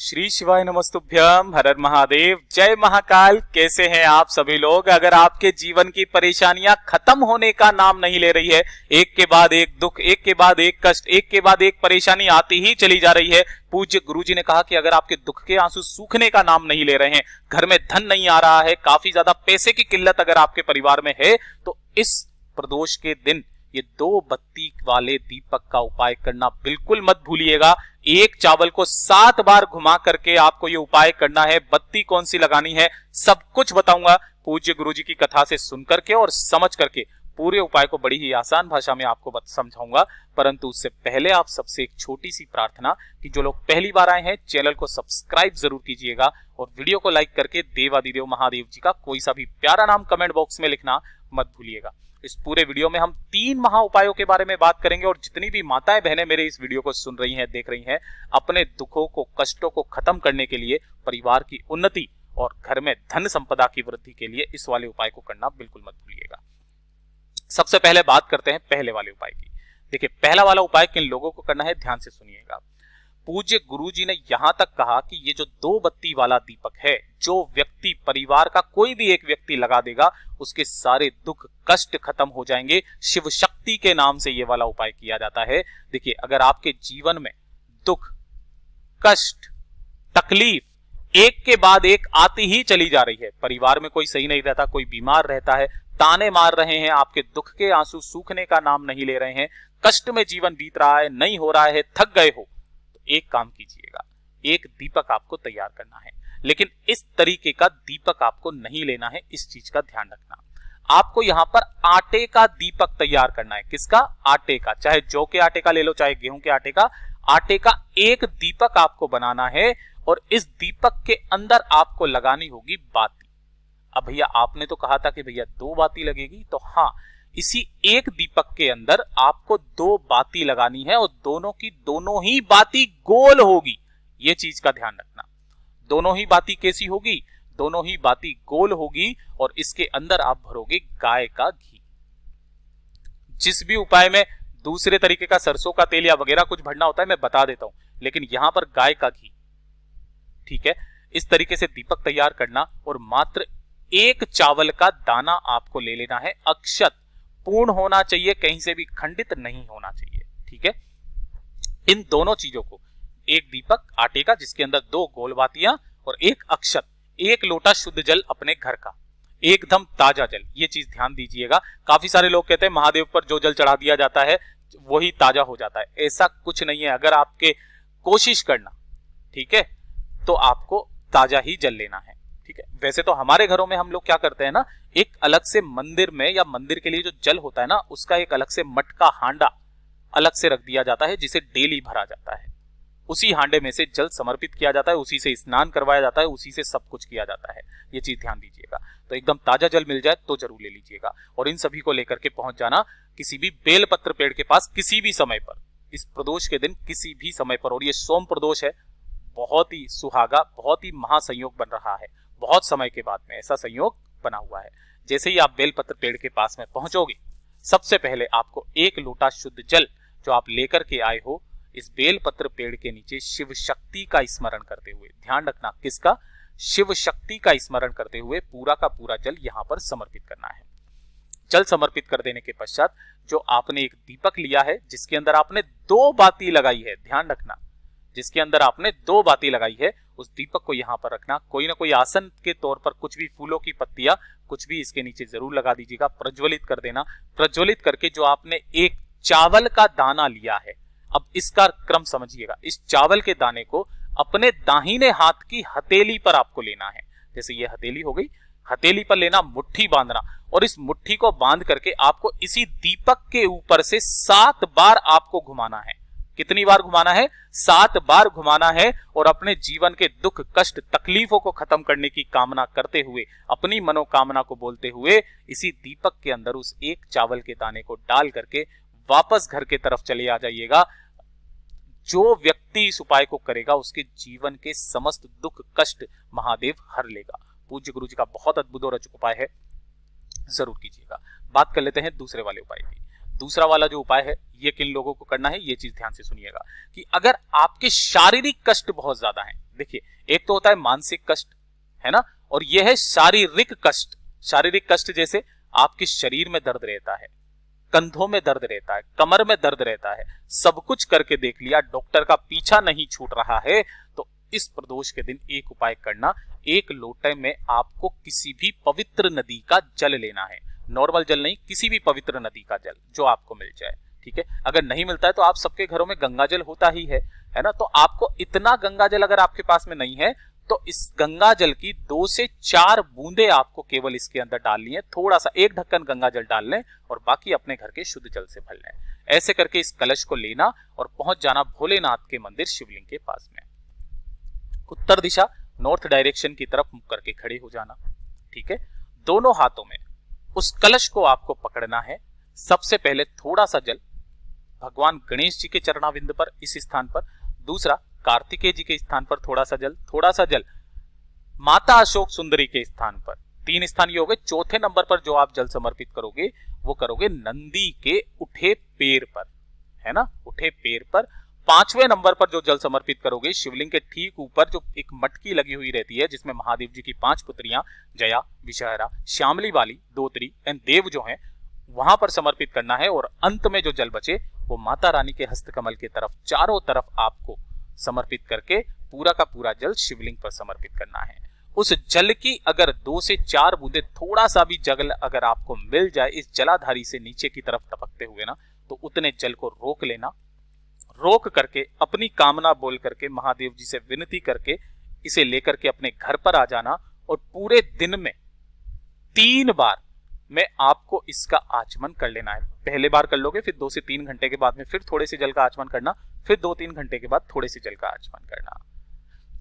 श्री शिवाय नमस्तुभ्यम, हर हर महादेव, जय महाकाल। कैसे हैं आप सभी लोग? अगर आपके जीवन की परेशानियां खत्म होने का नाम नहीं ले रही है, एक के बाद एक दुख, एक के बाद एक कष्ट, एक के बाद एक परेशानी आती ही चली जा रही है। पूज्य गुरुजी ने कहा कि अगर आपके दुख के आंसू सूखने का नाम नहीं ले रहे हैं, घर में धन नहीं आ रहा है, काफी ज्यादा पैसे की किल्लत अगर आपके परिवार में है, तो इस प्रदोष के दिन ये 2 बत्ती वाले दीपक का उपाय करना बिल्कुल मत भूलिएगा। एक चावल को 7 बार घुमा करके आपको ये उपाय करना है। बत्ती कौन सी लगानी है सब कुछ बताऊंगा पूज्य गुरुजी की कथा से सुन करके और समझ करके। पूरे उपाय को बड़ी ही आसान भाषा में आपको समझाऊंगा, परंतु उससे पहले आप सबसे एक छोटी सी प्रार्थना कि जो लोग पहली बार आए हैं चैनल को सब्सक्राइब जरूर कीजिएगा और वीडियो को लाइक करके देवादिदेव महादेव जी का कोई सा भी प्यारा नाम कमेंट बॉक्स में लिखना मत भूलिएगा। इस पूरे वीडियो में हम 3 महा उपायों के बारे में बात करेंगे और जितनी भी माताएं बहनें मेरे इस वीडियो को सुन रही हैं, देख रही हैं, अपने दुखों को, कष्टों को खत्म करने के लिए, परिवार की उन्नति और घर में धन संपदा की वृद्धि के लिए इस वाले उपाय को करना बिल्कुल मत भूलिएगा। सबसे पहले बात करते हैं पहले वाले उपाय की। देखिए, पहला वाला उपाय किन लोगों को करना है, ध्यान से सुनिएगा। पूज्य गुरुजी ने यहां तक कहा कि ये जो 2 बत्ती वाला दीपक है, जो व्यक्ति, परिवार का कोई भी एक व्यक्ति लगा देगा, उसके सारे दुख कष्ट खत्म हो जाएंगे। शिव शक्ति के नाम से ये वाला उपाय किया जाता है। देखिए, अगर आपके जीवन में दुख, कष्ट, तकलीफ एक के बाद एक आती ही चली जा रही है, परिवार में कोई सही नहीं रहता, कोई बीमार रहता है, ताने मार रहे हैं, आपके दुख के आंसू सूखने का नाम नहीं ले रहे हैं, कष्ट में जीवन बीत रहा है, नहीं हो रहा है, थक गए हो, एक काम कीजिएगा, एक दीपक आपको तैयार करना है। लेकिन इस तरीके का दीपक आपको नहीं लेना है, इस चीज का ध्यान रखना। आपको यहां पर आटे का दीपक तैयार करना है। किसका? आटे का। चाहे जौ के आटे का ले लो, चाहे गेहूं के आटे का। आटे का एक दीपक आपको बनाना है और इस दीपक के अंदर आपको लगानी होगी बाती। अब भैया आपने तो कहा था कि भैया 2 बाती लगेगी, तो हाँ, इसी एक दीपक के अंदर आपको 2 बाती लगानी है और दोनों की दोनों ही बाती गोल होगी। ये चीज का ध्यान रखना। दोनों ही बाती कैसी होगी? दोनों ही बाती गोल होगी और इसके अंदर आप भरोगे गाय का घी। जिस भी उपाय में दूसरे तरीके का सरसों का तेल या वगैरह कुछ भरना होता है मैं बता देता हूं, लेकिन यहां पर गाय का घी, ठीक है। इस तरीके से दीपक तैयार करना और मात्र 1 चावल का दाना आपको ले लेना है। अक्षत पूर्ण होना चाहिए, कहीं से भी खंडित नहीं होना चाहिए, ठीक है। इन दोनों चीजों को, एक दीपक आटे का जिसके अंदर 2 गोल बातियां और 1 अक्षत, 1 लोटा शुद्ध जल अपने घर का, एकदम ताजा जल। ये चीज ध्यान दीजिएगा। काफी सारे लोग कहते हैं महादेव पर जो जल चढ़ा दिया जाता है वही ताजा हो जाता है। ऐसा कुछ नहीं है। अगर आपके कोशिश करना, ठीक है, तो आपको ताजा ही जल लेना है, ठीक है। वैसे तो हमारे घरों में हम लोग क्या करते हैं ना, एक अलग से मंदिर में या मंदिर के लिए जो जल होता है ना, उसका एक अलग से मटका, हांडा अलग से रख दिया जाता है, जिसे डेली भरा जाता है। उसी हांडे में से जल समर्पित किया जाता है, उसी से स्नान करवाया जाता है, उसी से सब कुछ किया जाता है। ये चीज ध्यान दीजिएगा। तो एकदम ताजा जल मिल जाए तो जरूर ले लीजिएगा और इन सभी को लेकर के पहुंच जाना किसी भी बेलपत्र पेड़ के पास, किसी भी समय पर, इस प्रदोष के दिन किसी भी समय पर। और ये सोम प्रदोष है, बहुत ही सुहागा, बहुत ही महासंयोग बन रहा है। बहुत समय के बाद में ऐसा संयोग बना हुआ है। जैसे ही आप बेलपत्र पेड़ के पास में पहुंचोगे, सबसे पहले आपको 1 लोटा शुद्ध जल जो आप लेकर के आए हो, इस बेलपत्र पेड़ के नीचे शिव शक्ति का स्मरण करते हुए, ध्यान रखना किसका? शिव शक्ति का स्मरण करते हुए पूरा का पूरा जल यहां पर समर्पित करना है। जल समर्पित कर देने के पश्चात जो आपने एक दीपक लिया है जिसके अंदर आपने 2 बाती लगाई है, ध्यान रखना, जिसके अंदर आपने 2 बाती लगाई है, उस दीपक को यहां पर रखना। कोई ना कोई आसन के तौर पर कुछ भी फूलों की पत्तियां, कुछ भी इसके नीचे जरूर लगा दीजिएगा। प्रज्वलित कर देना। प्रज्वलित करके जो आपने एक चावल का दाना लिया है, अब इसका क्रम समझिएगा। इस चावल के दाने को अपने दाहिने हाथ की हथेली पर आपको लेना है। जैसे ये हथेली हो गई, हथेली पर लेना, मुट्ठी बांधना और इस मुट्ठी को बांध करके आपको इसी दीपक के ऊपर से 7 बार आपको घुमाना है। कितनी बार घुमाना है? 7 बार घुमाना है और अपने जीवन के दुख, कष्ट, तकलीफों को खत्म करने की कामना करते हुए, अपनी मनोकामना को बोलते हुए इसी दीपक के अंदर उस 1 चावल के दाने को डाल करके वापस घर के तरफ चले आ जाइएगा। जो व्यक्ति इस उपाय को करेगा उसके जीवन के समस्त दुख, कष्ट महादेव हर लेगा। पूज्य गुरु जी का बहुत अद्भुत और अचूक उपाय है, जरूर कीजिएगा। बात कर लेते हैं दूसरे वाले उपाय की। दूसरा वाला जो उपाय है ये किन लोगों को करना है, ये चीज ध्यान से सुनिएगा कि अगर आपके शारीरिक कष्ट बहुत ज्यादा है, देखिए, एक तो होता है मानसिक कष्ट, है ना, और यह है शारीरिक कष्ट। शारीरिक कष्ट जैसे आपके शरीर में दर्द रहता है, कंधों में दर्द रहता है, कमर में दर्द रहता है, सब कुछ करके देख लिया, डॉक्टर का पीछा नहीं छूट रहा है, तो इस प्रदोष के दिन एक उपाय करना, एक लोटे में आपको किसी भी पवित्र नदी का जल लेना है। नॉर्मल जल नहीं, किसी भी पवित्र नदी का जल जो आपको मिल जाए, ठीक है। अगर नहीं मिलता है तो आप सबके घरों में गंगा जल होता ही है ना, तो आपको इतना गंगा जल अगर आपके पास में नहीं है तो इस गंगा जल की 2 से 4 बूंदे आपको केवल इसके अंदर डालनी है। थोड़ा सा, 1 ढक्कन गंगा जल डाल लें और बाकी अपने घर के शुद्ध जल से भर लें। ऐसे करके इस कलश को लेना और पहुंच जाना भोलेनाथ के मंदिर शिवलिंग के पास में। उत्तर दिशा, नॉर्थ डायरेक्शन की तरफ मुख करके खड़े हो जाना, ठीक है। दोनों हाथों में उस कलश को आपको पकड़ना है। सबसे पहले थोड़ा सा जल भगवान गणेश जी के चरणाविंद पर, इस स्थान पर। दूसरा, कार्तिकेय जी के स्थान पर थोड़ा सा जल माता अशोक सुंदरी के स्थान पर। 3 स्थान ये हो गए। चौथे नंबर पर जो आप जल समर्पित करोगे वो करोगे नंदी के उठे पैर पर, है ना, उठे पैर पर। 5वें नंबर पर जो जल समर्पित करोगे शिवलिंग के ठीक ऊपर जो एक मटकी लगी हुई रहती है जिसमें महादेव जी की 5 पुत्रियां जया, विषहरा, श्यामली वाली, दोत्री एंड देव जो हैं वहां पर समर्पित करना है। और अंत में जो जल बचे वो माता रानी के हस्तकमल की तरफ चारों तरफ आपको समर्पित करके पूरा का पूरा जल शिवलिंग पर समर्पित करना है। उस जल की अगर 2 से 4 बूंदे, थोड़ा सा भी जल अगर आपको मिल जाए इस जलाधारी से नीचे की तरफ टपकते हुए ना, तो उतने जल को रोक लेना। रोक करके अपनी कामना बोल करके महादेव जी से विनती करके इसे लेकर के अपने घर पर आ जाना और पूरे दिन में 3 बार में आपको इसका आचमन कर लेना है। पहले बार कर लोगे, फिर 2 से 3 घंटे के बाद में फिर थोड़े से जल का आचमन करना, फिर 2-3 घंटे के बाद थोड़े से जल का आचमन करना।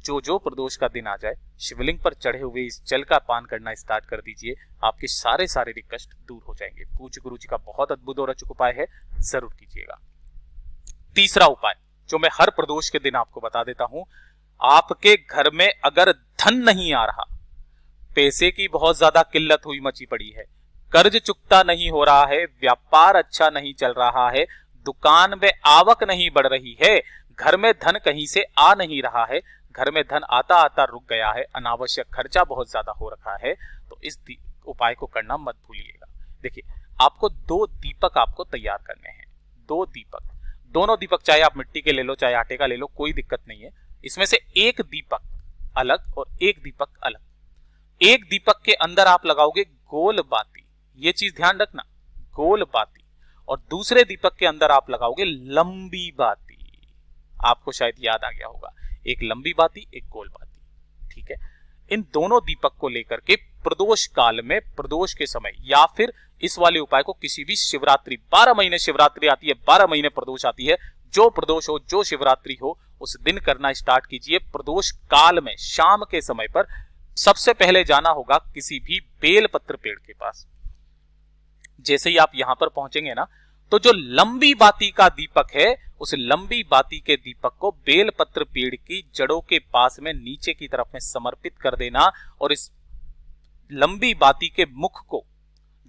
जो प्रदोष का दिन आ जाए शिवलिंग पर चढ़े हुए इस जल का पान करना स्टार्ट कर दीजिए, आपके सारे शारीरिक कष्ट दूर हो जाएंगे। पूज्य गुरु जी का बहुत अद्भुत और अचूक उपाय है, जरूर कीजिएगा। तीसरा उपाय जो मैं हर प्रदोष के दिन आपको बता देता हूं, आपके घर में अगर धन नहीं आ रहा, पैसे की बहुत ज्यादा किल्लत हुई मची पड़ी है, कर्ज चुकता नहीं हो रहा है, व्यापार अच्छा नहीं चल रहा है, दुकान में आवक नहीं बढ़ रही है, घर में धन कहीं से आ नहीं रहा है, घर में धन आता आता रुक गया है, अनावश्यक खर्चा बहुत ज्यादा हो रखा है, तो इस उपाय को करना मत भूलिएगा। देखिए, आपको 2 दीपक आपको तैयार करने हैं। 2 दीपक, दोनों दीपक चाहे आप मिट्टी के ले लो चाहे आटे का ले लो, कोई दिक्कत नहीं है। इसमें से एक दीपक अलग और एक दीपक अलग। एक दीपक के अंदर आप लगाओगे गोल बाती, ये चीज ध्यान रखना, गोल बाती, और दूसरे दीपक के अंदर आप लगाओगे लंबी बाती। आपको शायद याद आ गया होगा, एक लंबी बाती एक गोल बाती, ठीक है। इन दोनों दीपक को लेकर के प्रदोष काल में, प्रदोष के समय, या फिर इस वाले उपाय को किसी भी शिवरात्रि, 12 महीने शिवरात्रि आती है, 12 महीने प्रदोष आती है, जो प्रदोष हो जो शिवरात्रि हो उस दिन करना स्टार्ट कीजिए। प्रदोष काल में शाम के समय पर सबसे पहले जाना होगा किसी भी बेलपत्र पेड़ के पास। जैसे ही आप यहां पर पहुंचेंगे ना, तो जो लंबी बाती का दीपक है उस लंबी बाती के दीपक को बेलपत्र पेड़ की जड़ों के पास में नीचे की तरफ में समर्पित कर देना, और इस लंबी बाती के मुख को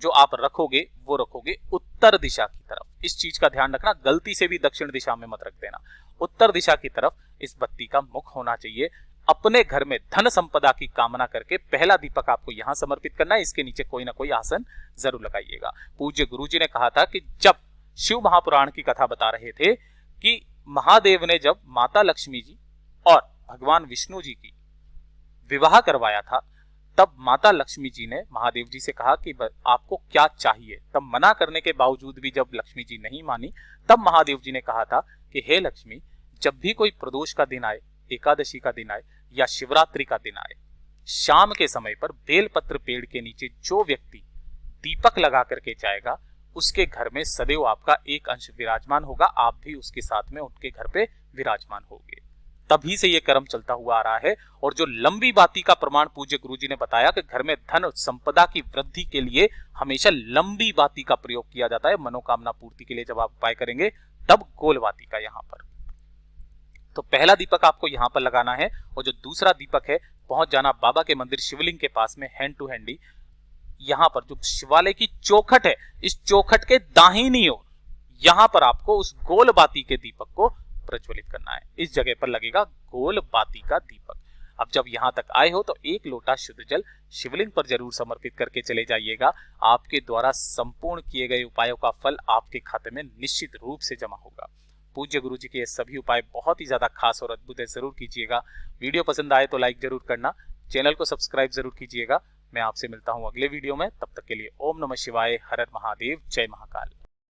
जो आप रखोगे वो रखोगे उत्तर दिशा की तरफ। इस चीज का ध्यान रखना, गलती से भी दक्षिण दिशा में मत रख देना, उत्तर दिशा की तरफ इस बत्ती का मुख होना चाहिए। अपने घर में धन संपदा की कामना करके पहला दीपक आपको यहां समर्पित करना है, इसके नीचे कोई ना कोई आसन जरूर लगाइएगा। पूज्य गुरु जी ने कहा था कि जब शिव महापुराण की कथा बता रहे थे कि महादेव ने जब माता लक्ष्मी जी और भगवान विष्णु जी की विवाह करवाया था, तब माता लक्ष्मी जी ने महादेव जी से कहा कि आपको क्या चाहिए। तब मना करने के बावजूद भी जब लक्ष्मी जी नहीं मानी, तब महादेव जी ने कहा था कि हे लक्ष्मी, जब भी कोई प्रदोष का दिन आए, एकादशी का दिन आए या शिवरात्रि का दिन आए, शाम के समय पर बेलपत्र पेड़ के नीचे जो व्यक्ति दीपक लगा करके जाएगा उसके घर में सदैव आपका एक अंश विराजमान होगा, आप भी उसके साथ में उनके घर पे विराजमान होंगे। तभी से ये कर्म चलता हुआ आ रहा है। और जो लंबी बाती का प्रमाण पूज्य गुरु जी ने बताया कि घर में धन संपदा की वृद्धि के लिए हमेशा लंबी बाती का प्रयोग किया जाता है। मनोकामना पूर्ति के लिए जब आप उपाय करेंगे तब गोल बाती का यहाँ पर। तो पहला दीपक आपको यहाँ पर लगाना है, और जो दूसरा दीपक है पहुंच जाना बाबा के मंदिर शिवलिंग के पास में, हैंड टू हैंड ही यहाँ पर जो शिवालय की चौखट है, इस चौखट के दाहिनी ओर यहाँ पर आपको उस गोल बाती के दीपक को प्रज्वलित करना है। इस जगह पर लगेगा गोल बाती का दीपक। अब जब यहाँ तक आए हो तो 1 लोटा शुद्ध जल शिवलिंग पर जरूर समर्पित करके चले जाइएगा। आपके द्वारा संपूर्ण किए गए उपायों का फल आपके खाते में निश्चित रूप से जमा होगा। पूज्य गुरु जी के ये सभी उपाय बहुत ही ज्यादा खास और अद्भुत है, जरूर कीजिएगा। वीडियो पसंद आए तो लाइक जरूर करना, चैनल को सब्सक्राइब जरूर कीजिएगा। मैं आपसे मिलता हूँ अगले वीडियो में, तब तक के लिए ओम नमः शिवाय, हर हर महादेव, जय महाकाल।